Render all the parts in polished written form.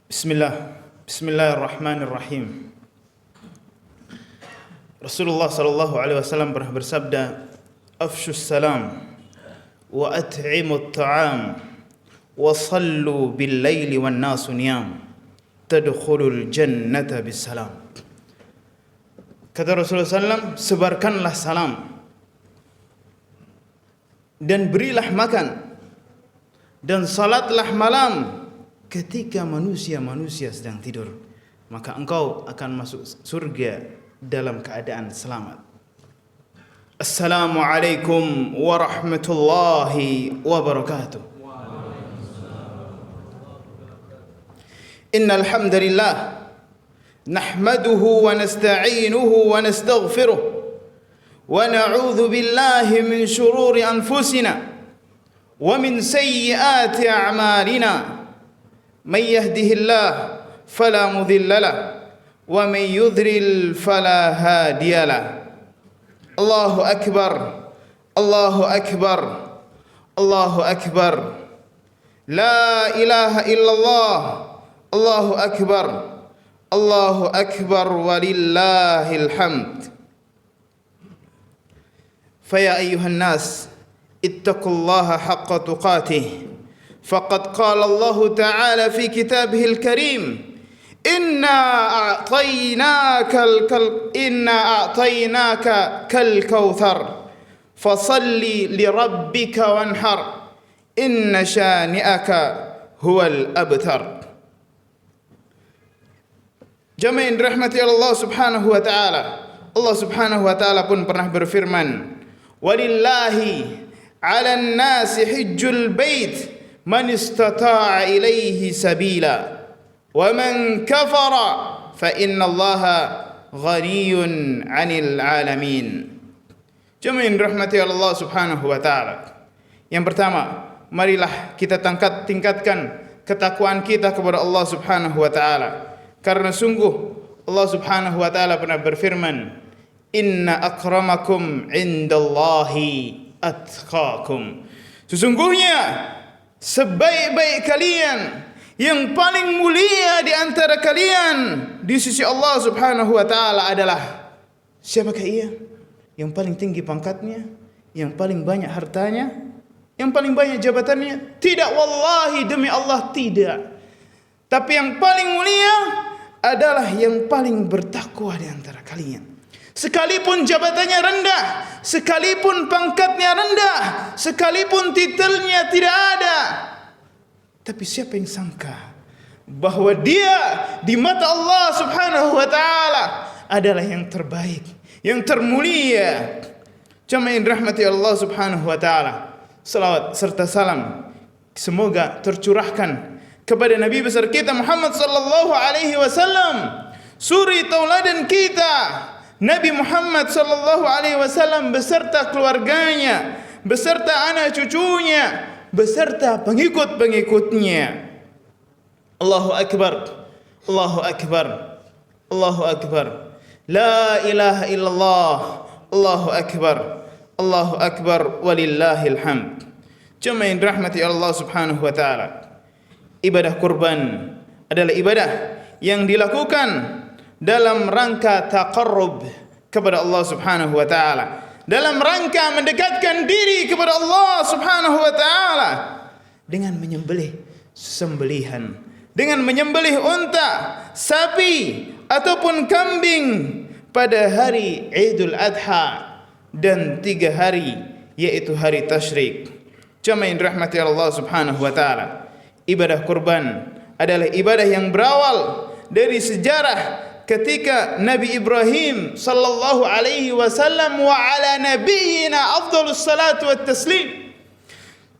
Bismillahirrahmanirrahim. Rasulullah sallallahu alaihi wasallam pernah bersabda, "Afshus salam wa at'imut ta'am wa sallu bil laili wan nasu niyam tadkhulul jannata bis salam." Kata Rasulullah sallam, sebarkanlah salam dan berilah makan dan salatlah malam ketika manusia-manusia sedang tidur, maka engkau akan masuk surga dalam keadaan selamat. Assalamualaikum warahmatullahi wabarakatuh. Innal hamdalillah nahmaduhu wa nasta'inuhu wa nastaghfiruh wa na'udzu billahi min shururi anfusina wa min sayyiati a'malina. من يهده الله فلا مضل له ومن يضلل فلا هادي له. الله أكبر الله أكبر الله أكبر لا إله إلا الله الله أكبر الله أكبر ولله الحمد. فيا أيها الناس اتقوا الله حق تقاته، فقد قال الله تعالى في كتابه الكريم: إنا أعطيناك كالكوثر فصل لربك وانحر إن شانئك هو الأبتر. Jamaah rahmati Allah subhanahu wa ta'ala. Allah subhanahu wa ta'ala pun pernah berfirman, "Walillahi 'alan nasi hijjul bait man istata'a ilaihi sabila wa man kafara fa innallaha ghaniyun 'anil 'alamin." Jemaah rahmati Allah subhanahu wa ta'ala. Yang pertama, marilah kita tingkatkan ketakwaan kita kepada Allah subhanahu wa ta'ala, karena sungguh Allah subhanahu wa ta'ala pernah berfirman, "Inna akramakum indallahi atqakum." Sesungguhnya sebaik-baik kalian, yang paling mulia di antara kalian di sisi Allah subhanahu wa ta'ala adalah, siapakah ia? Yang paling tinggi pangkatnya, yang paling banyak hartanya, yang paling banyak jabatannya? Tidak, wallahi, demi Allah, tidak. Tapi yang paling mulia adalah yang paling bertakwa di antara kalian. Sekalipun jabatannya rendah, sekalipun pangkatnya rendah, sekalipun titelnya tidak ada, tapi siapa yang sangka bahwa dia di mata Allah subhanahu wa ta'ala adalah yang terbaik, yang termulia. Jemaah rahmati Allah subhanahu wa ta'ala, salawat serta salam semoga tercurahkan kepada Nabi besar kita Muhammad sallallahu alaihi wasallam, suri tauladan kita Nabi Muhammad sallallahu alaihi wasallam beserta keluarganya, beserta anak cucunya, beserta pengikut-pengikutnya. Allahu akbar, Allahu akbar, Allahu akbar. La ilaha illallah, Allahu akbar, Allahu akbar walillahil hamd. Jemaah rahmati Allah subhanahu wa ta'ala, ibadah kurban adalah ibadah yang dilakukan dalam rangka taqarrub kepada Allah subhanahu wa ta'ala, dalam rangka mendekatkan diri kepada Allah subhanahu wa ta'ala dengan menyembelih sembelihan, dengan menyembelih unta, sapi ataupun kambing pada hari Idul Adha dan 3 hari, yaitu hari tasyrik. Jemaah rahmati Allah subhanahu wa ta'ala, ibadah kurban adalah ibadah yang berawal dari sejarah ketika Nabi Ibrahim sallallahu alaihi wasallam wa ala nabiyyina afdhalus salatu wat taslim,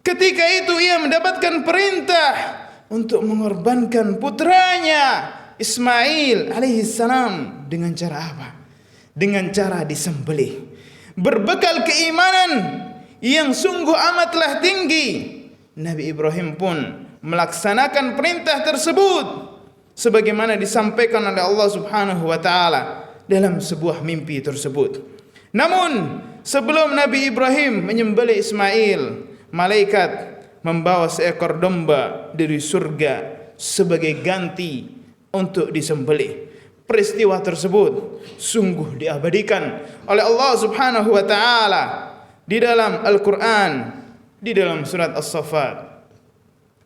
ketika itu ia mendapatkan perintah untuk mengorbankan putranya Ismail alaihi salam. Dengan cara apa? Dengan cara disembelih. Berbekal keimanan yang sungguh amatlah tinggi, Nabi Ibrahim pun melaksanakan perintah tersebut sebagaimana disampaikan oleh Allah subhanahu wa ta'ala dalam sebuah mimpi tersebut. Namun sebelum Nabi Ibrahim menyembelih Ismail, malaikat membawa seekor domba dari surga sebagai ganti untuk disembelih. Peristiwa tersebut sungguh diabadikan oleh Allah Subhanahu wa taala di dalam Al-Qur'an, di dalam surat As-Saffat.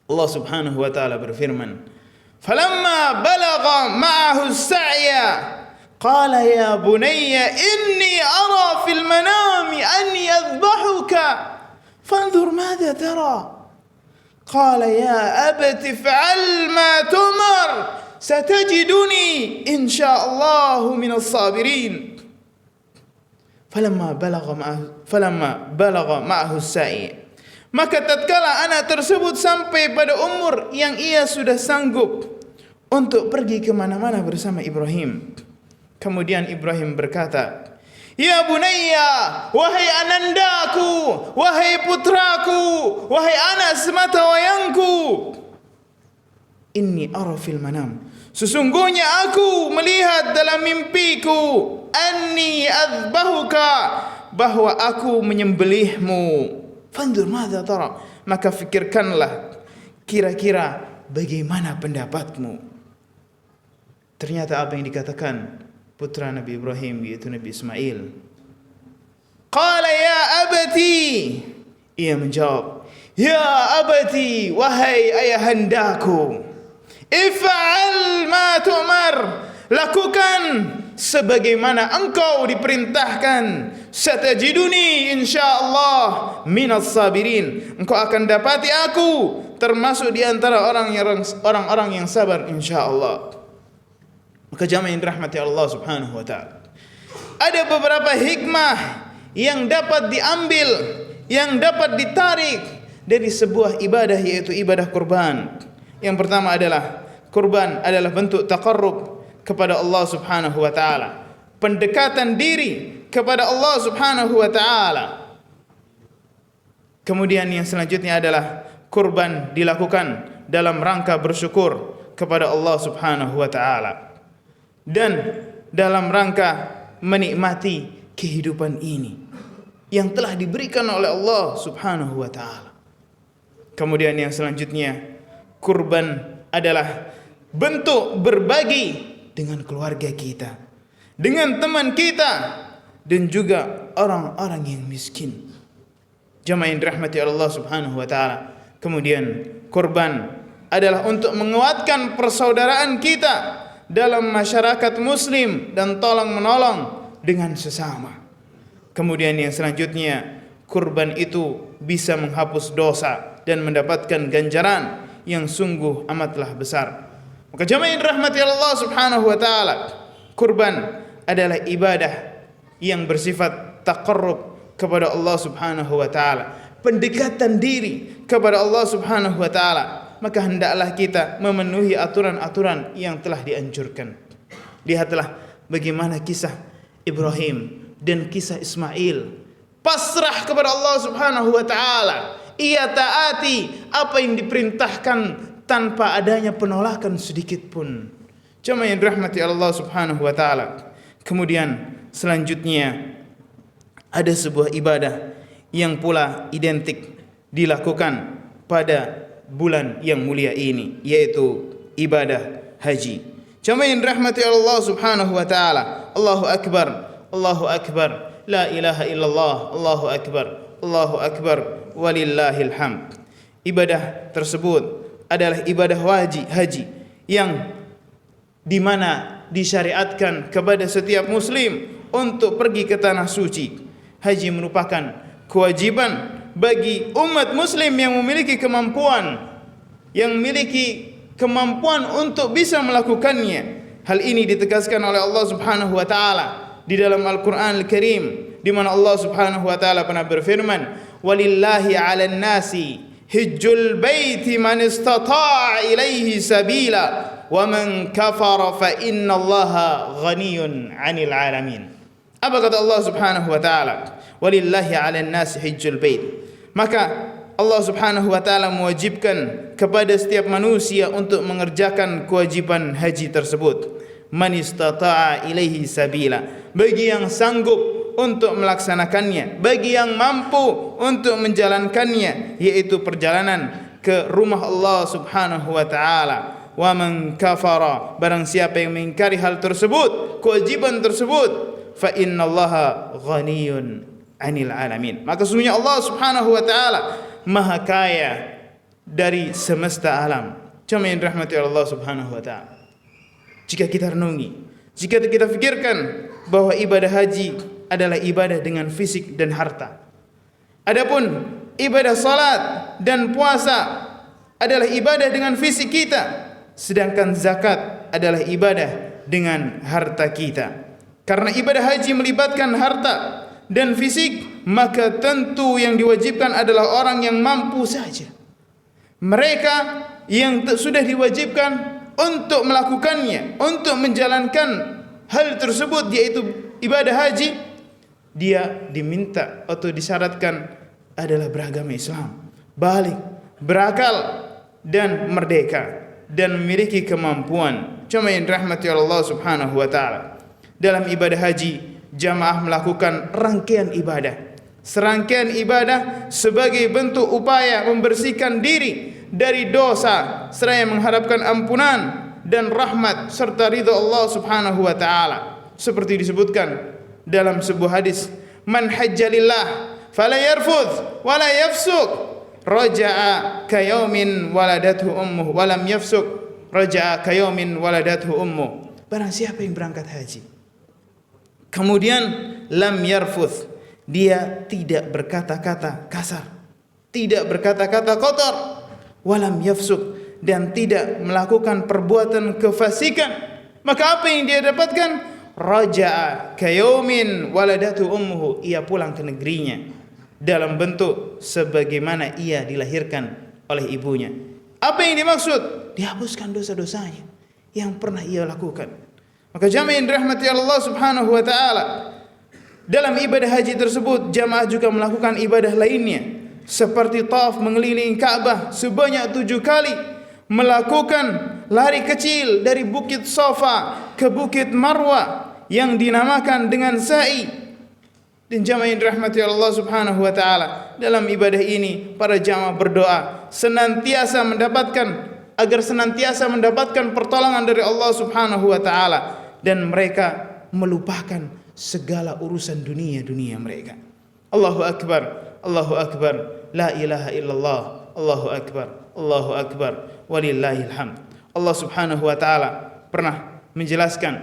Allah Subhanahu wa taala berfirman, "Falamma balagha ma'ahu as-sa'ya qala ya bunayya inni ara fil manami anni adhbahuka fanzur madza tara." Qala ya abati fa'al ma tumar satajiduni insyaallah minas sabirin. Falamma balagha ma'ahu as-sa'i, maka tatkala anak tersebut sampai pada umur yang ia sudah sanggup untuk pergi ke mana-mana bersama Ibrahim, kemudian Ibrahim berkata, "Ya bunayya, wahai anandaku, wahai putraku, wahai anak semata wayangku, inni ara fil manam, sesungguhnya aku melihat dalam mimpiku, anni adzbahuka, bahwa aku menyembelihmu. Fandur madza tara, maka fikirkanlah kira-kira bagaimana pendapatmu." Ternyata apa yang dikatakan putra Nabi Ibrahim, yaitu Nabi Ismail. Qala ya abati, ia menjawab, "Ya abati, wahai ayahandaku, if'al ma tu'mar, lakukan sebagaimana engkau diperintahkan. Satajiduni insyaallah minas sabirin, engkau akan dapati aku termasuk di antara orang-orang yang sabar insyaallah." Maka jamaah yang dirahmati Allah Subhanahu wa taala, ada beberapa hikmah yang dapat diambil, yang dapat ditarik dari sebuah ibadah, yaitu ibadah kurban. Yang pertama adalah kurban adalah bentuk taqarrub kepada Allah Subhanahu wa taala, pendekatan diri kepada Allah Subhanahu wa taala. Kemudian yang selanjutnya adalah kurban dilakukan dalam rangka bersyukur kepada Allah Subhanahu wa taala dan dalam rangka menikmati kehidupan ini yang telah diberikan oleh Allah Subhanahu wa taala. Kemudian yang selanjutnya, kurban adalah bentuk berbagi dengan keluarga kita, dengan teman kita, dan juga orang-orang yang miskin. Jamaah yang dirahmati Allah Subhanahu wa taala. Kemudian kurban adalah untuk menguatkan persaudaraan kita dalam masyarakat muslim dan tolong menolong dengan sesama. Kemudian yang selanjutnya, kurban itu bisa menghapus dosa dan mendapatkan ganjaran yang sungguh amatlah besar. Maka jamaah yang dirahmati Allah Subhanahu wa taala, kurban adalah ibadah yang bersifat taqarrub kepada Allah Subhanahu wa taala, pendekatan diri kepada Allah Subhanahu wa taala. Maka hendaklah kita memenuhi aturan-aturan yang telah dianjurkan. Lihatlah bagaimana kisah Ibrahim dan kisah Ismail, pasrah kepada Allah Subhanahu wa taala. Ia taati apa yang diperintahkan tanpa adanya penolakan sedikit pun. Jemaah yang dirahmati Allah Subhanahu wa taala. Kemudian selanjutnya ada sebuah ibadah yang pula identik dilakukan pada bulan yang mulia ini, yaitu ibadah haji. Jemaah yang dirahmati Allah Subhanahu wa taala. Allahu akbar, Allahu akbar, la ilaha illallah, Allahu akbar, Allahu akbar, walillahil hamd. Ibadah tersebut adalah ibadah wajib haji yang dimana disyariatkan kepada setiap muslim untuk pergi ke tanah suci. Haji merupakan kewajiban bagi umat muslim yang memiliki kemampuan untuk bisa melakukannya. Hal ini ditegaskan oleh Allah Subhanahu wa taala di dalam Al-Qur'an Al-Karim, di mana Allah Subhanahu wa taala pernah berfirman, "Walillahi 'alan nasi hajjul baiti man istata'a ilaihi sabila wa man kafara fa innallaha ghaniyyun 'anil 'alamin." Apa kata Allah Subhanahu wa taala? Walillahi 'alan nasi hajjul bait. Maka Allah Subhanahu wa taala mewajibkan kepada setiap manusia untuk mengerjakan kewajiban haji tersebut. Man istata'a ilaihi sabila, bagi yang sanggup untuk melaksanakannya, bagi yang mampu untuk menjalankannya, yaitu perjalanan ke rumah Allah Subhanahu wa taala wa man kafara, barang siapa yang mengingkari hal tersebut, kewajiban tersebut, fa innallaha ghaniyun 'anil alamin, maka sesungguhnya Allah Subhanahu wa taala maha kaya dari semesta alam. Cuma yang dirahmati Allah Subhanahu wa taala. Jika kita renungi, jika kita fikirkan bahwa ibadah haji adalah ibadah dengan fisik dan harta. Adapun ibadah salat dan puasa adalah ibadah dengan fisik kita, sedangkan zakat adalah ibadah dengan harta kita. Karena ibadah haji melibatkan harta dan fisik, maka tentu yang diwajibkan adalah orang yang mampu saja. Mereka yang sudah diwajibkan untuk melakukannya, untuk menjalankan hal tersebut, yaitu ibadah haji, dia diminta atau disyaratkan adalah beragama Islam, balik, berakal, dan merdeka, dan memiliki kemampuan. Cuma yang dirahmati Allah Subhanahu wa taala. Dalam ibadah haji, jamaah melakukan rangkaian ibadah. Serangkaian ibadah sebagai bentuk upaya membersihkan diri dari dosa seraya mengharapkan ampunan dan rahmat serta ridha Allah Subhanahu wa taala. Seperti disebutkan dalam sebuah hadis, man hajjalillah fala yarfudh wala yafsuq raja'a kayaumin waladathu ummuh walam yafsuk raja'a kayaumin waladathu ummuh. Barang siapa yang berangkat haji kemudian lam yarfuth, dia tidak berkata-kata kasar, tidak berkata-kata kotor, walam yafsuk, dan tidak melakukan perbuatan kefasikan, maka apa yang dia dapatkan? Raja'a kayaumin waladathu ummuh, ia pulang ke negerinya dalam bentuk sebagaimana ia dilahirkan oleh ibunya. Apa yang dimaksud? Dihapuskan dosa-dosanya yang pernah ia lakukan. Maka jamaah yang dirahmati Allah Subhanahu wa taala, dalam ibadah haji tersebut jamaah juga melakukan ibadah lainnya seperti tawaf mengelilingi Ka'bah sebanyak 7 kali, melakukan lari kecil dari Bukit Safa ke Bukit Marwa yang dinamakan dengan sa'i. Dan jamaah yang dirahmati Allah Subhanahu wa taala, dalam ibadah ini para jamaah berdoa agar senantiasa mendapatkan pertolongan dari Allah Subhanahu wa taala, dan mereka melupakan segala urusan dunia mereka. Allahu akbar, Allahu akbar, la ilaha illallah, Allahu akbar, walillahil hamd. Allah Subhanahu wa taala pernah menjelaskan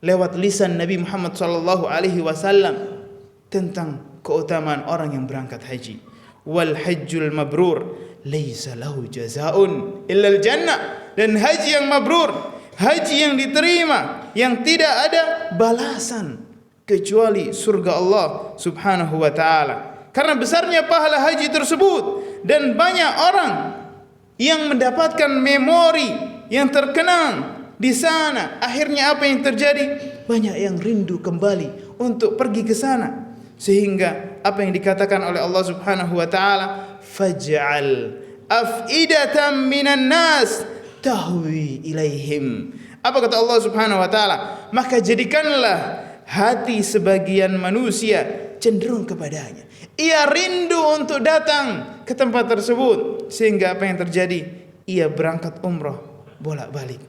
lewat lisan Nabi Muhammad sallallahu alaihi wasallam tentang keutamaan orang yang berangkat haji. Wal hajjul mabrur laisa lahu jazaa'un illal jannah, dan haji yang mabrur, haji yang diterima, yang tidak ada balasan kecuali surga Allah Subhanahu wa taala. Karena besarnya pahala haji tersebut, dan banyak orang yang mendapatkan memori yang terkenang di sana. Akhirnya apa yang terjadi? Banyak yang rindu kembali untuk pergi ke sana. Sehingga apa yang dikatakan oleh Allah Subhanahu wa taala, faj'al af'idatan minan nas tahwi ilaihim. Apa kata Allah Subhanahu wa taala? Maka jadikanlah hati sebagian manusia cenderung kepadanya. Ia rindu untuk datang ke tempat tersebut, sehingga apa yang terjadi? Ia berangkat umrah bolak-balik,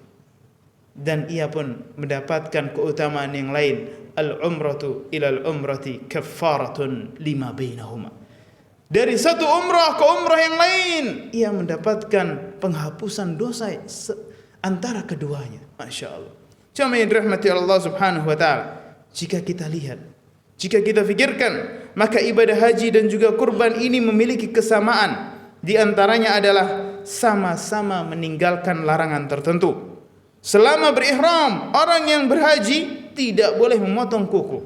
dan ia pun mendapatkan keutamaan yang lain. Al-umratu ilal umrati kaffaratun lima bainahuma. Dari satu umrah ke umrah yang lain, ia mendapatkan penghapusan dosa antara keduanya. Masya Allah. Cuma yang dirahmati Allah Subhanahu wa taala, jika kita lihat, jika kita fikirkan, maka ibadah haji dan juga kurban ini memiliki kesamaan. Di antaranya adalah sama-sama meninggalkan larangan tertentu. Selama berihram, orang yang berhaji tidak boleh memotong kuku,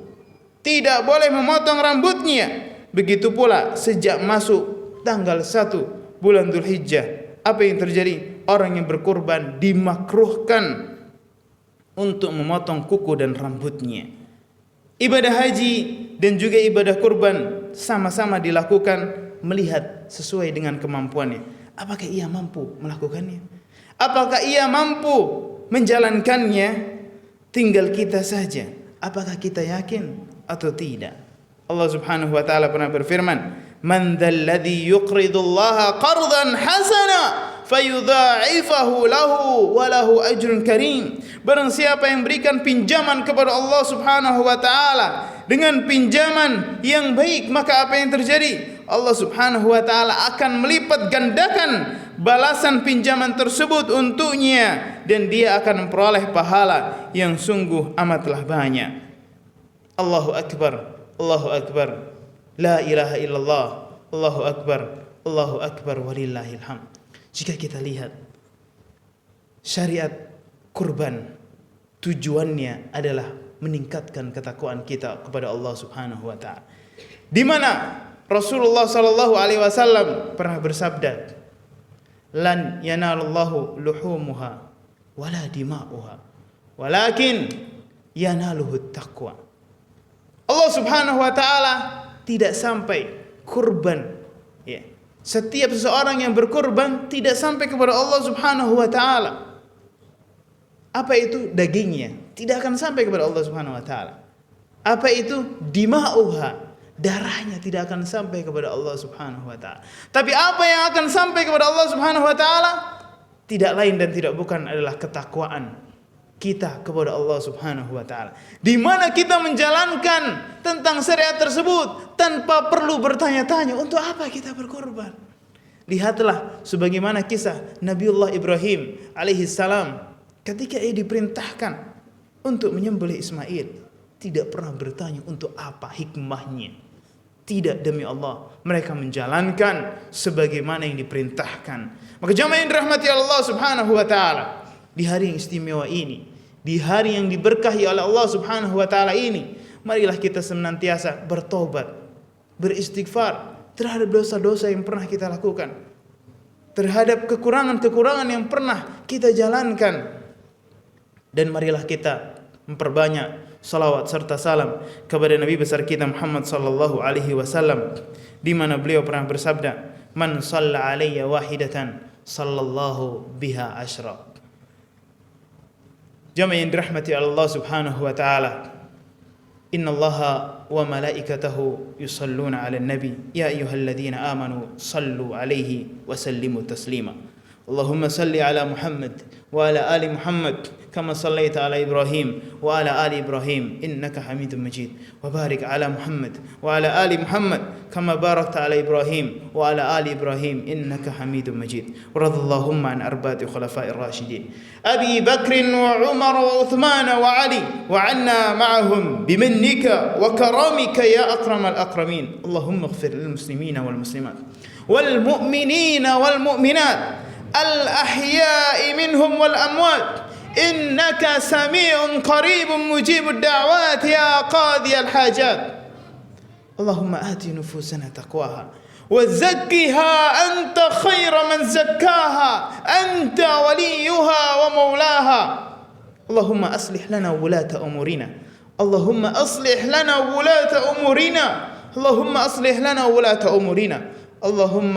tidak boleh memotong rambutnya. Begitu pula sejak masuk tanggal 1 bulan Dzulhijjah, apa yang terjadi? Orang yang berkurban dimakruhkan untuk memotong kuku dan rambutnya. Ibadah haji dan juga ibadah kurban sama-sama dilakukan melihat sesuai dengan kemampuannya. Apakah ia mampu melakukannya? Apakah ia mampu menjalankannya? Tinggal kita saja, apakah kita yakin atau tidak. Allah Subhanahu wa taala pernah berfirman, man dzalladzi yuqridullaha qardan hasana fayudha'ifahu lahu wa lahu ajrun karim. Barang siapa yang berikan pinjaman kepada Allah Subhanahu wa taala dengan pinjaman yang baik, maka apa yang terjadi? Allah Subhanahu wa taala akan melipat gandakan balasan pinjaman tersebut untuknya, dan dia akan memperoleh pahala yang sungguh amatlah banyak. Allahu akbar, Allahu akbar, la ilaha illallah, Allahu akbar walillahil hamd. Jika kita lihat syariat kurban, tujuannya adalah meningkatkan ketakwaan kita kepada Allah Subhanahu wa taala. Di mana Rasulullah sallallahu alaihi wasallam pernah bersabda, "Lan yanalullahu luhumuha wala dima'uha, walakin yanaluhu taqwa." Allah Subhanahu wa taala tidak sampai kurban, ya. Setiap seseorang yang berkurban tidak sampai kepada Allah Subhanahu wa taala. Apa itu? Dagingnya tidak akan sampai kepada Allah Subhanahu wa taala. Apa itu? Dima'uha, darahnya tidak akan sampai kepada Allah Subhanahu wa taala. Tapi apa yang akan sampai kepada Allah Subhanahu wa taala tidak lain dan tidak bukan adalah ketakwaan kita kepada Allah Subhanahu wa taala. Di mana kita menjalankan tentang syariat tersebut tanpa perlu bertanya-tanya untuk apa kita berkorban. Lihatlah sebagaimana kisah Nabiullah Ibrahim alaihi salam ketika ia diperintahkan untuk menyembelih Ismail, tidak pernah bertanya untuk apa hikmahnya. Tidak, demi Allah, mereka menjalankan sebagaimana yang diperintahkan. Maka jamaah yang dirahmati Allah Subhanahu wa taala, di hari yang istimewa ini, di hari yang diberkahi oleh Allah Subhanahu wa taala ini, marilah kita senantiasa bertobat, beristighfar terhadap dosa-dosa yang pernah kita lakukan, terhadap kekurangan-kekurangan yang pernah kita jalankan. Dan marilah kita memperbanyak salawat serta salam kepada Nabi besar kita Muhammad sallallahu alaihi wasallam, di mana beliau pernah bersabda, "Man shalla alayya wahidatan sallallahu biha asyra." Jamaah yang dirahmati Allah Subhanahu wa taala, innallaha wa malaikatahu yusalluna 'alan nabi ya ayyuhalladzina amanu sallu 'alaihi wa sallimu taslima. Allahumma salli ala Muhammad wa ala ali Muhammad كما صليت على إبراهيم وعلى آل إبراهيم إنك حميد مجيد وبارك على محمد وعلى آل محمد كما باركت على إبراهيم وعلى آل إبراهيم إنك حميد مجيد ورضى اللهم عن أربعة خلفاء الراشدين أبي بكر وعمر وعثمان وعلي وعنا معهم بمنك وكرمك يا أكرم الأكرمين. اللهم اغفر للمسلمين والمسلمات والمؤمنين والمؤمنات الأحياء منهم والأموات إنك سميع قريب مجيب الدعوات يا قاضي الحاجات. اللهم آت نفوسنا تقواها وزكها أنت خير من زكاها أنت وليها ومولاها. اللهم أصلح لنا ولاة أمورنا، اللهم أصلح لنا ولاة أمورنا، اللهم أصلح لنا ولاة أمورنا. اللهم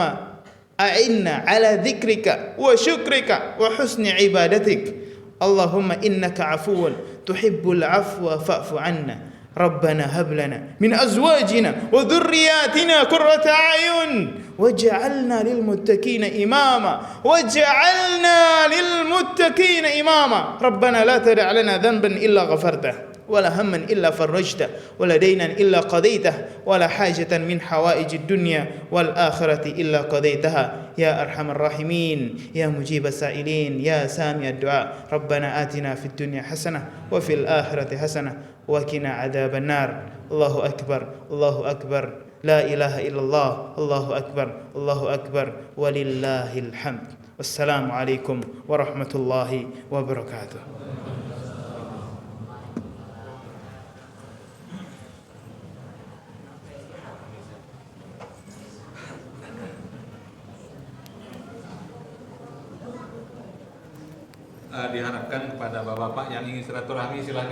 أعنا على ذكرك وشكرك وحسن عبادتك. اللهم إنك عفو تحب العفو فاعف عنا. ربنا هب لنا من أزواجنا وذرياتنا قرة أعين واجعلنا للمتقين إماما واجعلنا للمتقين إماما. ربنا لا تدع لنا ذنبا إلا غفرته ولا هما إلا فرجته ولا دينا إلا قضيته ولا حاجة من حوائج الدنيا والآخرة إلا قضيتها يا أرحم الراحمين يا مجيب السائلين يا سامع الدعاء. ربنا آتنا في الدنيا حسنة وفي الآخرة حسنة وقنا عذاب النار. الله أكبر، الله أكبر، لا إله إلا الله، الله أكبر، الله أكبر ولله الحمد. والسلام عليكم ورحمة الله وبركاته. Diharapkan kepada bapak-bapak yang ingin silaturahmi silakan.